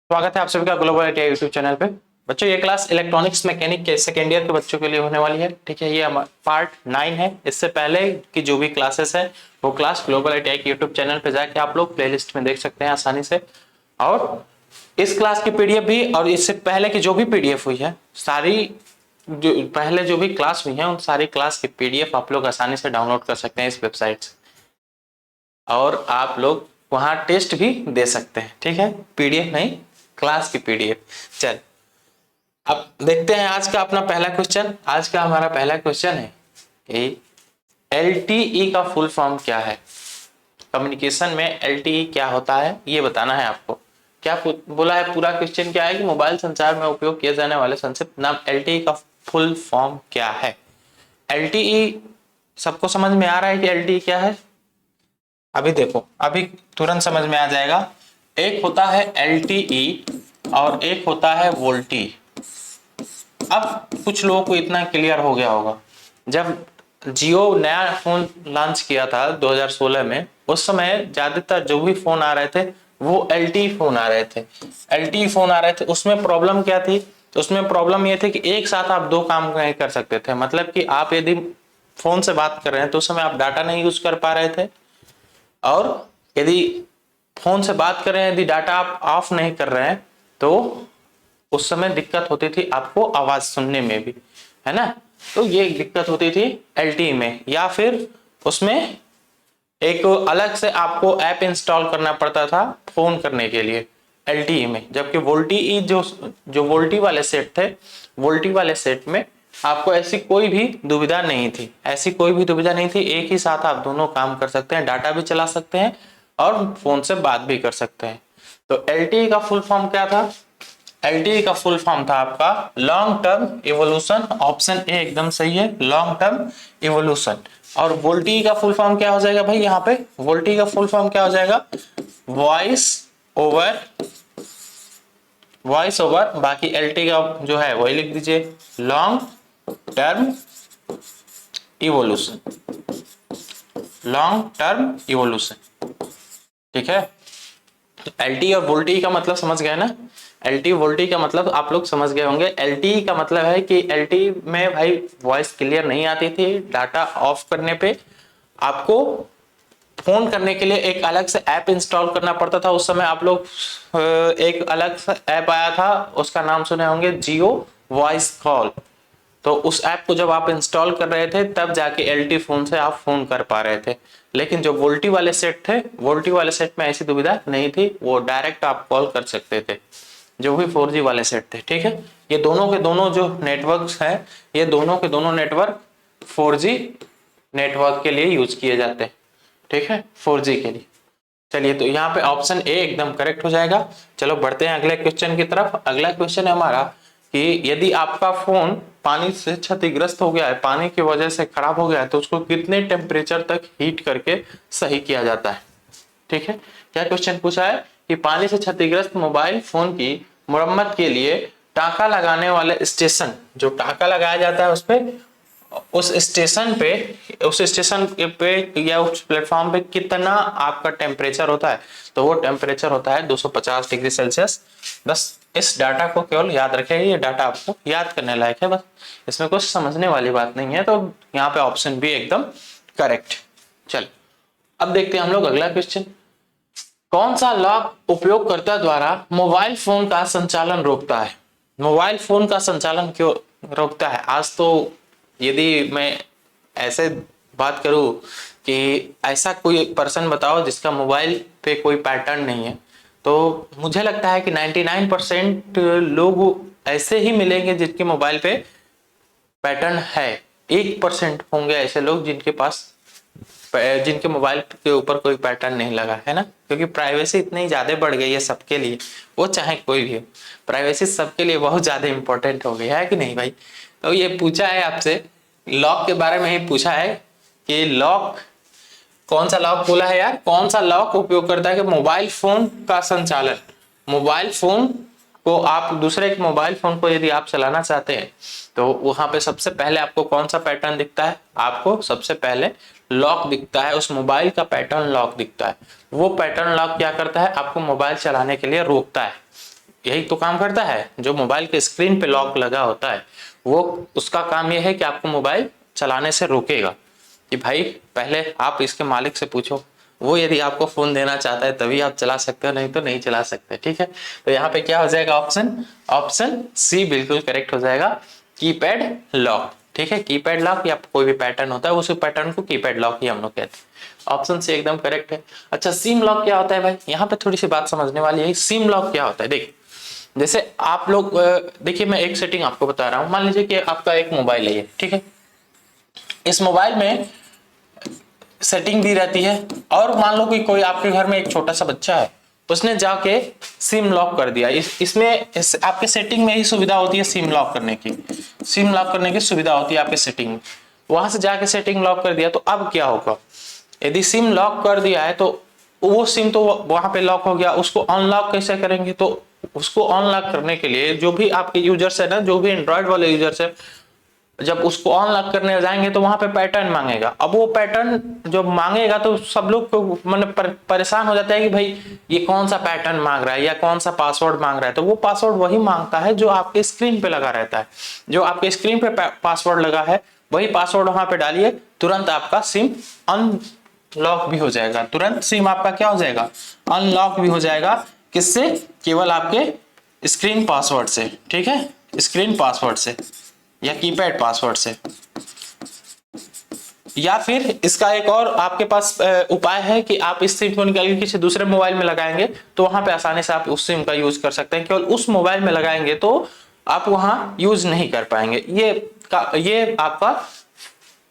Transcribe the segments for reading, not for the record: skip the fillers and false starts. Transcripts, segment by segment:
स्वागत है आप सभी का ग्लोबल आईटीआई यूट्यूब चैनल पे। बच्चों ये क्लास इलेक्ट्रॉनिक्स मैकेनिक के सेकेंड ईयर के बच्चों के लिए होने वाली है। ठीक है, ये पार्ट 9 है। इससे पहले की जो भी क्लासेस है वो क्लास ग्लोबल आईटीआई के यूट्यूब चैनल पे जाके आप लोग प्लेलिस्ट में देख सकते हैं आसानी से। और इस क्लास की पीडीएफ भी और इससे पहले की जो भी पीडीएफ हुई है, सारी जो पहले जो भी क्लास हुई है उन सारी क्लास की पीडीएफ आप लोग आसानी से डाउनलोड कर सकते हैं इस वेबसाइट से, और आप लोग वहां टेस्ट भी दे सकते हैं। ठीक है, पीडीएफ नहीं, क्लास की पीडीएफ। चल अब देखते हैं आज का अपना पहला क्वेश्चन। आज का हमारा पहला क्वेश्चन है कि एलटीई का फुल फॉर्म क्या है। कम्युनिकेशन में एलटीई क्या होता है ये बताना है आपको। क्या बोला है, पूरा क्वेश्चन क्या है कि मोबाइल संचार में उपयोग किए जाने वाले संक्षिप्त नाम एलटीई का फुल फॉर्म क्या है। एलटीई सबको समझ में आ रहा है कि एलटीई क्या है? अभी देखो, अभी तुरंत समझ में आ जाएगा। एक होता है एलटीई और एक होता है वोल्टी। अब कुछ लोगों को इतना क्लियर हो गया होगा, जब जियो नया फोन लॉन्च किया था 2016 में, उस समय ज्यादातर जो भी फोन आ रहे थे वो एलटीई फोन आ रहे थे। एलटीई फोन आ रहे थे, उसमें प्रॉब्लम क्या थी? तो उसमें प्रॉब्लम ये थी कि एक साथ आप दो काम नहीं कर सकते थे। मतलब कि आप यदि फोन से बात कर रहे हैं तो उस समय आप डाटा नहीं यूज कर पा रहे थे, और यदि फोन से बात कर रहे हैं, यदि डाटा आप ऑफ नहीं कर रहे हैं तो उस समय दिक्कत होती थी आपको आवाज सुनने में भी, है ना। तो ये दिक्कत होती थी एलटीई में। या फिर उसमें एक अलग से आपको ऐप इंस्टॉल करना पड़ता था फोन करने के लिए एलटीई में। जबकि वोल्टी जो वोल्टी वाले सेट थे, वोल्टी वाले सेट में आपको ऐसी कोई भी दुविधा नहीं थी। ऐसी कोई भी दुविधा नहीं थी, एक ही साथ आप दोनों काम कर सकते हैं, डाटा भी चला सकते हैं और फोन से बात भी कर सकते हैं। तो एलटीई का फुल फॉर्म क्या था? एलटीई का फुल फॉर्म था आपका long term evolution. Option A एकदम सही है, लॉन्ग टर्म इवोल्यूशन। और वोल्टी का फुल फॉर्म क्या हो जाएगा भाई? यहाँ पे वोल्टी का फुल फॉर्म क्या हो जाएगा? Voice over. बाकी एलटी का जो है वही लिख दीजिए, long term evolution. Long term evolution, ठीक है। तो एलटी और वोल्टी का मतलब समझ गए ना। एलटी वोल्टी का मतलब आप लोग समझ गए होंगे। एलटी का मतलब है कि एलटी में भाई वॉइस क्लियर नहीं आती थी, डाटा ऑफ करने पे आपको फोन करने के लिए एक अलग से ऐप इंस्टॉल करना पड़ता था। उस समय आप लोग एक अलग सा ऐप आया था, उसका नाम सुने होंगे, जियो वॉइस कॉल। तो उस ऐप को जब आप इंस्टॉल कर रहे थे तब जाके एलटी फोन से आप फोन कर पा रहे थे। लेकिन जो वोल्टी वाले सेट थे, वोल्टी वाले सेट में ऐसी दुविधा नहीं थी, वो डायरेक्ट आप कॉल कर सकते थे, जो भी 4G वाले सेट थे। ठीक है, ये दोनों के दोनों जो नेटवर्क्स हैं, ये दोनों के दोनों नेटवर्क 4G नेटवर्क के लिए यूज किए जाते हैं। ठीक है, 4G के लिए। चलिए, तो यहाँ पे ऑप्शन ए एकदम करेक्ट हो जाएगा। चलो बढ़ते हैं अगले क्वेश्चन की तरफ। अगला क्वेश्चन है हमारा कि यदि आपका फोन पानी से क्षतिग्रस्त हो गया है, पानी की वजह से खराब हो गया है, तो उसको कितने टेम्परेचर तक हीट करके सही किया जाता है। ठीक है, क्या क्वेश्चन पूछा है कि पानी से क्षतिग्रस्त मोबाइल फोन की मरम्मत के लिए टाका लगाने वाले स्टेशन, जो टाका लगाया जाता है उस स्टेशन पे या उस प्लेटफॉर्म पे कितना आपका टेम्परेचर होता है? तो वो टेम्परेचर होता है 250 डिग्री सेल्सियस। बस इस डाटा को केवल याद रखें, ये डाटा आपको याद करने लायक है, बस इसमें कुछ समझने वाली बात नहीं है। तो यहाँ पे ऑप्शन बी एकदम करेक्ट। चल अब देखते हैं हम लोग अगला क्वेश्चन। कौन सा लॉक उपयोगकर्ता द्वारा मोबाइल फोन का संचालन रोकता है? मोबाइल फोन का संचालन क्यों रोकता है? आज तो यदि मैं ऐसे बात करूं कि ऐसा कोई पर्सन बताओ जिसका मोबाइल पे कोई पैटर्न नहीं है, तो मुझे लगता है कि 99% लोग ऐसे ही मिलेंगे जिनके मोबाइल पे पैटर्न है। 1% होंगे ऐसे लोग जिनके मोबाइल के ऊपर कोई पैटर्न नहीं लगा है ना, क्योंकि प्राइवेसी इतनी ज्यादा बढ़ गई है सबके लिए, वो चाहे कोई भी हो, प्राइवेसी सबके लिए बहुत ज्यादा इंपॉर्टेंट हो गई है कि नहीं भाई। तो ये पूछा है आपसे, लॉक के बारे में ही पूछा है कि लॉक, कौन सा लॉक बोला है यार, कौन सा लॉक उपयोग करता है कि मोबाइल फोन का संचालन, मोबाइल फोन को आप दूसरे एक मोबाइल फोन को यदि आप चलाना चाहते हैं तो वहां पे सबसे पहले आपको कौन सा पैटर्न दिखता है? आपको सबसे पहले लॉक दिखता है, उस मोबाइल का पैटर्न लॉक दिखता है। वो पैटर्न लॉक क्या करता है? आपको मोबाइल चलाने के लिए रोकता है। यही तो काम करता है। जो मोबाइल के स्क्रीन पे लॉक लगा होता है वो उसका काम यह है कि आपको मोबाइल चलाने से रोकेगा, कि भाई पहले आप इसके मालिक से पूछो, वो यदि आपको फोन देना चाहता है तभी आप चला सकते हो, नहीं तो नहीं चला सकते। ठीक है, तो यहाँ पे क्या हो जाएगा, ऑप्शन सी बिल्कुल करेक्ट हो जाएगा, कीपैड लॉक। ठीक है, कीपैड लॉक या कोई भी पैटर्न होता है उस पैटर्न को कीपैड लॉक ही हम लोग कहते हैं। ऑप्शन सी एकदम करेक्ट है। अच्छा, सिम लॉक क्या होता है भाई, यहाँ पे थोड़ी सी बात समझने वाली है। सिम लॉक क्या होता है, देखिए जैसे आप लोग देखिए मैं एक सेटिंग आपको बता रहा हूँ। मान लीजिए कि आपका एक मोबाइल है ये, ठीक है, इस मोबाइल में सेटिंग दी रहती है, और मान लो कि कोई आपके घर में एक छोटा सा बच्चा है, उसने जाके सिम लॉक कर दिया। इसमें आपके सेटिंग में ही सुविधा होती है सिम लॉक करने की, सिम लॉक करने की सुविधा होती है आपके सेटिंग में। वहां से जाके सेटिंग लॉक कर दिया, तो अब क्या होगा, यदि सिम लॉक कर दिया है तो वो सिम तो वहां पे लॉक हो गया, उसको अनलॉक कैसे करेंगे। तो उसको अनलॉक करने के लिए जो भी आपके यूजर्स है ना, जो भी एंड्रॉइड वाले यूजर्स है, जब उसको अनलॉक करने जाएंगे तो वहां पे पैटर्न मांगेगा। अब वो पैटर्न जो मांगेगा तो सब लोग को मतलब परेशान हो जाता है कि भाई ये कौन सा पैटर्न मांग रहा है या कौन सा पासवर्ड मांग रहा है। तो वो पासवर्ड वही मांगता है जो आपके स्क्रीन पे लगा रहता है, जो आपके स्क्रीन पे पासवर्ड लगा है वही पासवर्ड वहां पे डालिए, तुरंत आपका सिम अनलॉक भी हो जाएगा, तुरंत सिम आपका क्या हो जाएगा, अनलॉक भी हो जाएगा। किससे, केवल आपके स्क्रीन पासवर्ड से। ठीक है, स्क्रीन पासवर्ड से या कीपैड पासवर्ड से। या फिर इसका एक और आपके पास उपाय है कि आप इस सिम को निकाल के किसी दूसरे मोबाइल में लगाएंगे तो वहां पे आसानी से आप उस सिम का यूज कर सकते हैं। केवल उस मोबाइल में लगाएंगे तो आप वहां यूज नहीं कर पाएंगे। ये आपका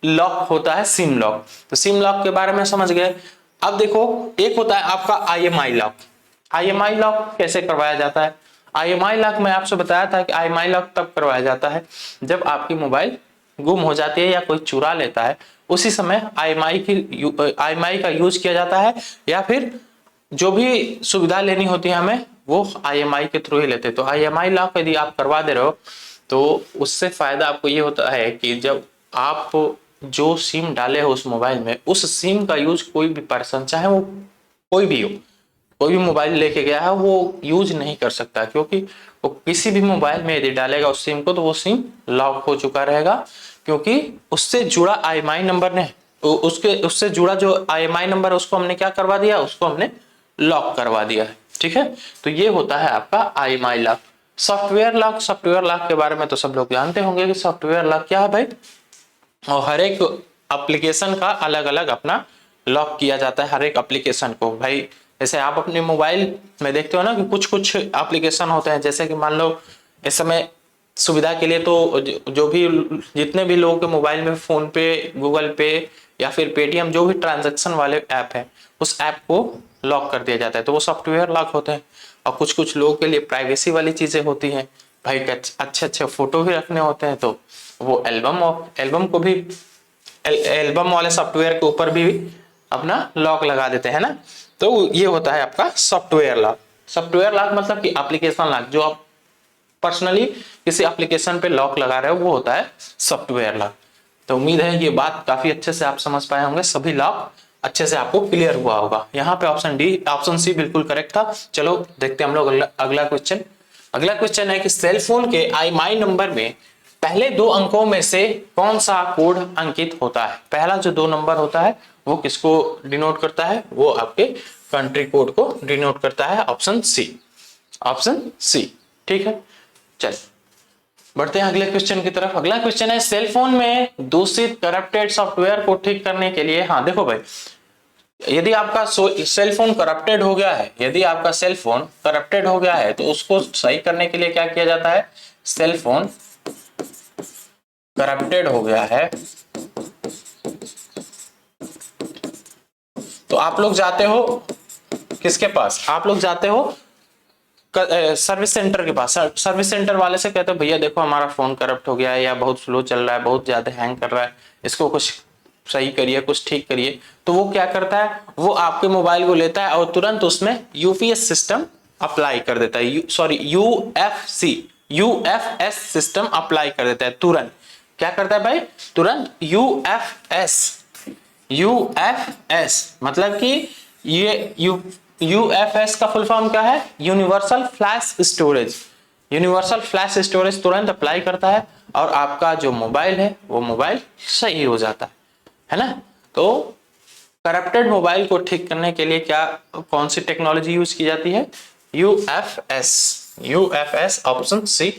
लॉक होता है सिम लॉक। तो सिम लॉक के बारे में समझ गए। अब देखो, एक होता है आपका IMI लॉक। IMI लॉक कैसे करवाया जाता है, IMI लॉक मैं आपसे बताया था कि IMI लॉक तब करवाया जाता है जब आपकी मोबाइल गुम हो जाती है या कोई चुरा लेता है, उसी समय IMI का यूज किया जाता है, या फिर जो भी सुविधा लेनी होती है हमें वो IMI के थ्रू ही लेते हैं। तो IMI लॉक यदि आप करवा दे रहे हो तो उससे फायदा आपको ये होता है कि जब आप जो सिम डाले हो उस मोबाइल में, उस सिम का यूज कोई भी पर्सन, चाहे वो कोई भी हो, कोई भी मोबाइल लेके गया है वो यूज नहीं कर सकता, क्योंकि वो किसी भी मोबाइल में यदि डालेगा उस सिम को तो वो सिम लॉक हो चुका रहेगा, क्योंकि उससे जुड़ा IMI नंबर ने उससे जुड़ा जो IMI नंबर है उसको हमने क्या करवा दिया, उसको हमने लॉक करवा दिया है। ठीक है, तो ये होता है आपका IMI lock. Software lock, software lock के बारे में तो सब लोग जानते होंगे कि सॉफ्टवेयर लॉक क्या है भाई, और हर एक एप्लीकेशन का अलग अलग अपना लॉक किया जाता है, हर एक एप्लीकेशन को। भाई जैसे आप अपने मोबाइल में देखते हो ना कि कुछ कुछ एप्लीकेशन होते हैं, जैसे कि मान लो इस समय सुविधा के लिए तो जो भी जितने भी लोगों के मोबाइल में फोन पे, गूगल पे या फिर पेटीएम, जो भी ट्रांजैक्शन वाले ऐप है उस ऐप को लॉक कर दिया जाता है, तो वो सॉफ्टवेयर लॉक होते हैं। और कुछ कुछ लोगों के लिए प्राइवेसी वाली चीजें होती हैं, भाई अच्छे अच्छे फोटो भी रखने होते हैं तो वो एल्बम को भी एल्बम वाले सॉफ्टवेयर के ऊपर भी अपना लॉक लगा देते हैं ना। तो ये होता है आपका सॉफ्टवेयर लॉक। सॉफ्टवेयर लॉक मतलब कि एप्लीकेशन लॉक, जो आप पर्सनली किसी एप्लीकेशन पे लॉक लगा रहे हो वो होता है सॉफ्टवेयर लॉक। तो उम्मीद है ये बात काफी अच्छे से आप समझ पाए होंगे, सभी लॉक अच्छे से आपको क्लियर हुआ होगा। यहाँ पे ऑप्शन सी बिल्कुल करेक्ट था। चलो देखते हैं हम लोग अगला क्वेश्चन। अगला क्वेश्चन है कि सेल फोन के IMI नंबर में पहले 2 अंकों में से कौन सा कोड अंकित होता है। पहला जो 2 नंबर होता है वो किसको डिनोट करता है, वो आपके कंट्री कोड को डिनोट करता है। Option C. ठीक है, चल बढ़ते हैं अगले क्वेश्चन की तरफ। अगला क्वेश्चन है सेल फोन में दूषित करप्टेड सॉफ्टवेयर को ठीक करने के लिए। हाँ देखो भाई, यदि आपका सेल फोन करप्टेड हो गया है, यदि आपका सेल फोन करप्टेड हो गया है तो उसको सही करने के लिए क्या किया जाता है, सेल फोन करप्टेड हो गया है तो आप लोग जाते हो किसके पास, आप लोग जाते हो सर्विस सेंटर के पास। सर्विस सेंटर वाले से कहते हो भैया देखो हमारा फोन करप्ट हो गया है या बहुत स्लो चल रहा है, बहुत ज्यादा हैंग कर रहा है, इसको कुछ सही करिए, कुछ ठीक करिए। तो वो क्या करता है, वो आपके मोबाइल को लेता है और तुरंत उसमें यूपीएस सिस्टम अप्लाई कर देता है, सॉरी यूएफएस सिस्टम अप्लाई कर देता है। तुरंत क्या करता है भाई, तुरंत यूएफएस मतलब कि ये यूएफएस का फुल फॉर्म क्या है? Universal flash storage. Universal flash storage तुरंत अप्लाई करता है और आपका जो मोबाइल है वो मोबाइल सही हो जाता है ना। तो करप्टेड मोबाइल को ठीक करने के लिए क्या कौन सी टेक्नोलॉजी यूज की जाती है? यूएफएस। यूएफएस ऑप्शन सी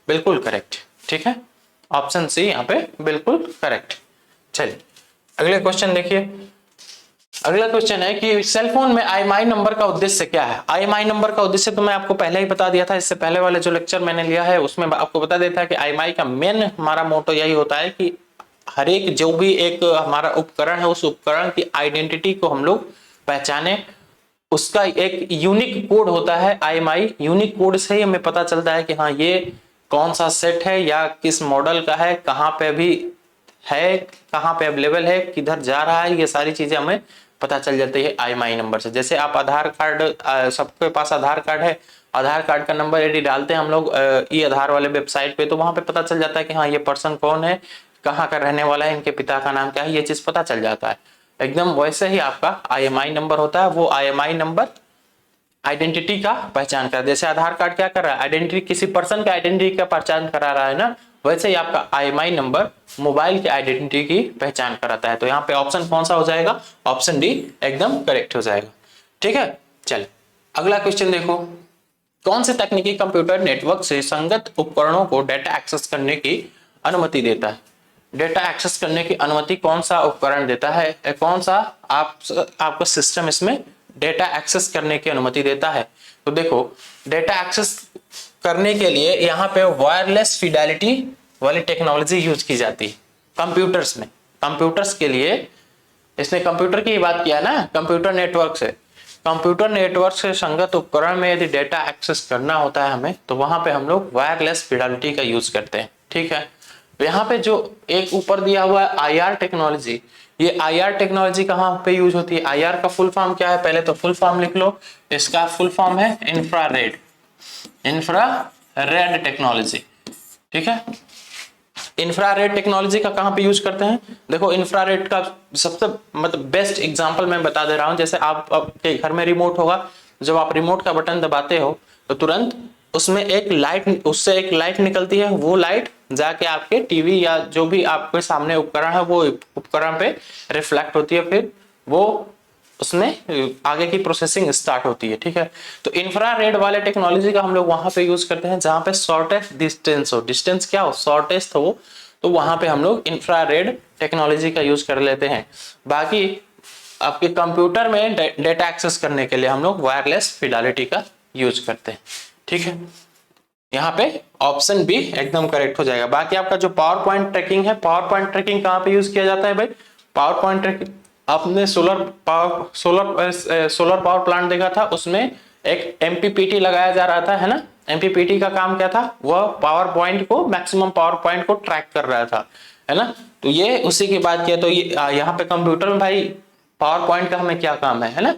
बिल्कुल करेक्ट। ठीक है, ऑप्शन सी यहाँ पे बिल्कुल करेक्ट। चलिए अगले क्वेश्चन देखिए। अगला क्वेश्चन है कि सेलफोन में IMEI नंबर का उद्देश्य क्या है? IMEI नंबर का उद्देश्य तो मैं आपको पहले ही बता दिया था, इससे पहले वाले जो लेक्चर मैंने लिया है उसमें आपको बता देता है कि IMEI का मेन हमारा मोटो यही होता है कि हर एक जो भी एक हमारा उपकरण है उस उपकरण की आइडेंटिटी को हम लोग पहचाने। उसका एक यूनिक कोड होता है IMEI, यूनिक कोड से ही हमें पता चलता है कि हाँ ये कौन सा सेट है या किस मॉडल का है, कहाँ पे अभी है, कहाँ पे अवेलेबल है, किधर जा रहा है, ये सारी चीजें हमें पता चल जाती है IMEI नंबर से। जैसे आप आधार कार्ड, सबके पास आधार कार्ड है, आधार कार्ड का नंबर यदि डालते हैं हम लोग ई आधार वाले वेबसाइट पे तो वहां पे पता चल जाता है कि हाँ ये पर्सन कौन है, कहाँ का रहने वाला है, इनके पिता का नाम क्या है, ये चीज पता चल जाता है। एकदम वैसे ही आपका IMEI नंबर होता है, वो IMEI नंबर आइडेंटिटी का पहचान कर, जैसे आधार कार्ड क्या कर रहा है, आइडेंटिटी किसी पर्सन के आइडेंटिटी का पहचान करा रहा है ना, वैसे ही आपका IMEI नंबर मोबाइल की आइडेंटिटी की पहचान कराता है। तो यहाँ पे ऑप्शन कौन सा हो जाएगा? ऑप्शन डी एकदम करेक्ट हो जाएगा। ठीक है, चल अगला क्वेश्चन देखो। कौन सी तकनीकी कंप्यूटर नेटवर्क से संगत उपकरणों को डेटा एक्सेस करने की अनुमति देता है? डेटा एक्सेस करने की अनुमति कौन सा उपकरण देता है? कौन सा आपका सिस्टम इसमें डेटा एक्सेस करने की अनुमति देता है? तो देखो डेटा एक्सेस करने के लिए यहाँ पे वायरलेस फिडेलिटी वाली टेक्नोलॉजी यूज की जाती है कंप्यूटर्स में। कंप्यूटर्स के लिए, इसने कंप्यूटर की बात किया ना, कंप्यूटर नेटवर्क से, कंप्यूटर नेटवर्क से संगत उपकरण में यदि डेटा एक्सेस करना होता है हमें, तो वहां पे हम लोग वायरलेस फिडेलिटी का यूज करते हैं। ठीक है, तो यहाँ पे जो एक ऊपर दिया हुआ है IR टेक्नोलॉजी, ये IR टेक्नोलॉजी कहाँ पे यूज होती है? IR का फुल फॉर्म क्या है? पहले तो फुल फॉर्म लिख लो। इसका फुल फॉर्म है इंफ्रारेड, इंफ्रारेड टेक्नोलॉजी। ठीक है, इंफ्रारेड टेक्नोलॉजी का कहां पे यूज करते हैं? देखो इंफ्रारेड का सबसे मतलब बेस्ट एग्जांपल मैं बता दे रहा हूं। जैसे आप आपके घर में रिमोट होगा, जब आप रिमोट का बटन दबाते हो तो तुरंत उसमें एक लाइट, उससे एक लाइट निकलती है, वो लाइट जाके आपके टीवी या जो भी आपके सामने उपकरण है वो उपकरण पे रिफ्लेक्ट होती है, फिर वो उसमें आगे की प्रोसेसिंग स्टार्ट होती है। ठीक है, तो इंफ्रारेड वाले टेक्नोलॉजी का हम लोग वहां पे यूज करते हैं जहां पे शॉर्टेस्ट डिस्टेंस हो, डिस्टेंस क्या हो, शॉर्टेस्ट हो, तो वहां पे हम लोग इंफ्रारेड टेक्नोलॉजी का यूज कर लेते हैं। बाकी आपके कंप्यूटर में डेटा एक्सेस करने के लिए हम लोग वायरलेस फिडेलिटी का यूज करते हैं। ठीक है, यहाँ पे ऑप्शन बी एकदम करेक्ट हो जाएगा। बाकी आपका जो पावर पॉइंट ट्रैकिंग है, पावर पॉइंट ट्रैकिंग कहाँ पे यूज किया जाता है भाई? पावर पॉइंट ट्रैकिंग आपने सोलर पावर प्लांट देखा था, उसमें एक MPPT लगाया जा रहा था, है ना। MPPT का काम क्या था? वह पावर पॉइंट को, मैक्सिमम पावर पॉइंट को ट्रैक कर रहा था, है ना। तो ये उसी की बात किया। तो ये यहाँ पे कंप्यूटर में भाई पावर पॉइंट का हमें क्या काम है ना।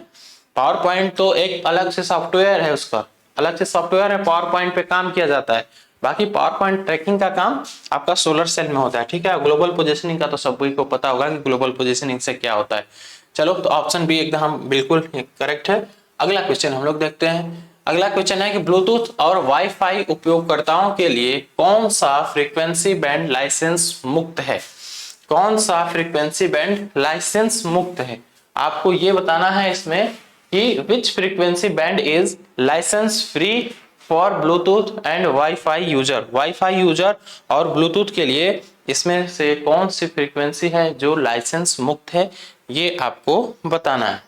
पावर पॉइंट तो एक अलग से सॉफ्टवेयर है, उसका अलग से सॉफ्टवेयर है, पावर पॉइंट पे काम किया जाता है। बाकी पावर पॉइंट ट्रैकिंग का काम आपका सोलर सेल में होता है। ठीक है, ग्लोबल पोजीशनिंग का तो सभी को पता होगा कि ग्लोबल पोजीशनिंग से क्या होता है। चलो, तो ऑप्शन बी एकदम बिल्कुल करेक्ट है। अगला क्वेश्चन हम लोग देखते हैं। अगला क्वेश्चन है कि ब्लूटूथ और वाईफाई उपयोगकर्ताओं के लिए कौन सा फ्रीक्वेंसी बैंड लाइसेंस मुक्त है? कौन सा फ्रीक्वेंसी बैंड लाइसेंस मुक्त है? आपको ये बताना है इसमें कि which frequency band is licence free for Bluetooth and WiFi user. WiFi user और ब्लूटूथ के लिए इसमें से कौन सी फ्रीक्वेंसी है जो लाइसेंस मुक्त है, ये आपको बताना है।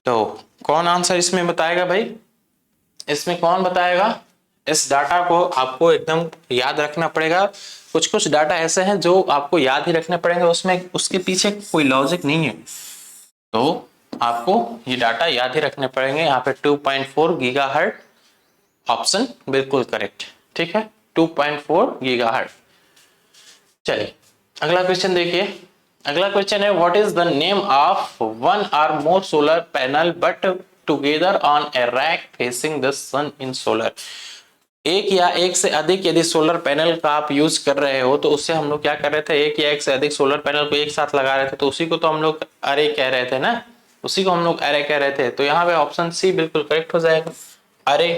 तो कौन आंसर इसमें बताएगा भाई? इसमें कौन बताएगा? इस डाटा को आपको एकदम याद रखना पड़ेगा। कुछ कुछ डाटा ऐसे हैं जो आपको याद ही रखने पड़ेंगे, उसमें उसके पीछे कोई लॉजिक नहीं है, तो आपको ये डाटा याद ही रखने पड़ेंगे। यहाँ पे 2.4 गीगाहर्ट्ज ऑप्शन बिल्कुल करेक्ट। ठीक है, 2.4 गीगाहर्ट्ज। चलिए अगला क्वेश्चन देखिए। अगला क्वेश्चन है what is the name of one or more solar panel put together on a rack facing the sun in solar. एक या एक से अधिक यदि सोलर पैनल का आप यूज कर रहे हो तो उससे हम लोग क्या कर रहे थे? एक या एक से अधिक सोलर पैनल को एक साथ लगा रहे थे, तो उसी को तो हम लोग अरे कह रहे थे ना, उसी को हम लोग अरे कह रहे थे। तो यहाँ पे ऑप्शन सी बिल्कुल करेक्ट हो जाएगा। अरे,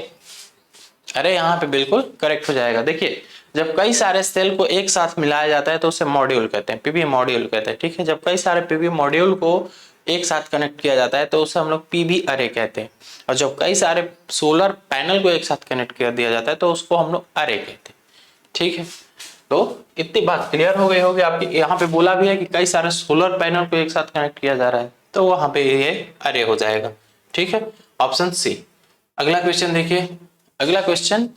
अरे यहाँ पे बिल्कुल करेक्ट हो जाएगा। देखिए जब कई सारे सेल को एक साथ मिलाया जाता है तो उसे मॉड्यूल कहते हैं, पीवी मॉड्यूल कहते हैं, ठीक है। जब कई सारे पीवी मॉड्यूल को एक साथ कनेक्ट किया जाता है तो उसे हम लोग पीवी अरे कहते हैं। और जब कई सारे सोलर पैनल को एक साथ कनेक्ट कर दिया जाता है तो उसको हम लोग अरे कहते हैं, ठीक है। तो इतनी बात क्लियर हो गई होगी आपकी। यहाँ पे बोला भी है कि कई सारे सोलर पैनल को एक साथ कनेक्ट किया जा रहा है, तो वहां पे ये अरे हो जाएगा, ठीक है, ऑप्शन सी। अगला क्वेश्चन देखिए। अगला क्वेश्चन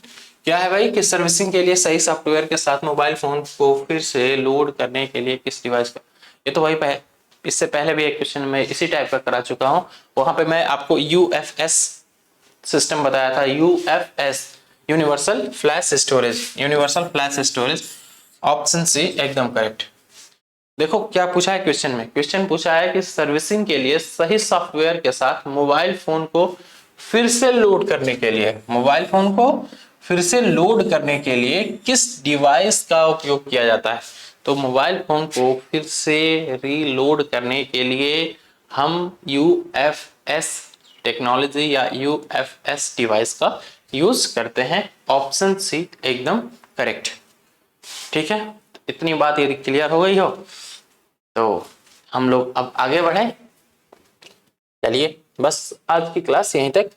क्या है भाई कि सर्विसिंग के लिए सही सॉफ्टवेयर के साथ मोबाइल फोन को फिर से लोड करने के लिए किस डिवाइस का। ये तो भाई इससे पहले भी एक क्वेश्चन मैं इसी टाइप का करा चुका हूँ। वहां पे मैं आपको यूएफएस सिस्टम बताया था, UFS, universal flash storage, universal flash storage, option C एकदम करेक्ट। देखो क्या पूछा है क्वेश्चन में, क्वेश्चन पूछा है कि सर्विसिंग के लिए सही सॉफ्टवेयर के साथ मोबाइल फोन को फिर से लोड करने के लिए, मोबाइल फोन को फिर से लोड करने के लिए किस डिवाइस का उपयोग किया जाता है। तो मोबाइल फोन को फिर से रीलोड करने के लिए हम यूएफएस टेक्नोलॉजी या यूएफएस डिवाइस का यूज करते हैं, ऑप्शन सी एकदम करेक्ट, ठीक है। इतनी बात यदि क्लियर हो गई हो तो हम लोग अब आगे बढ़े। चलिए बस आज की क्लास यहीं तक।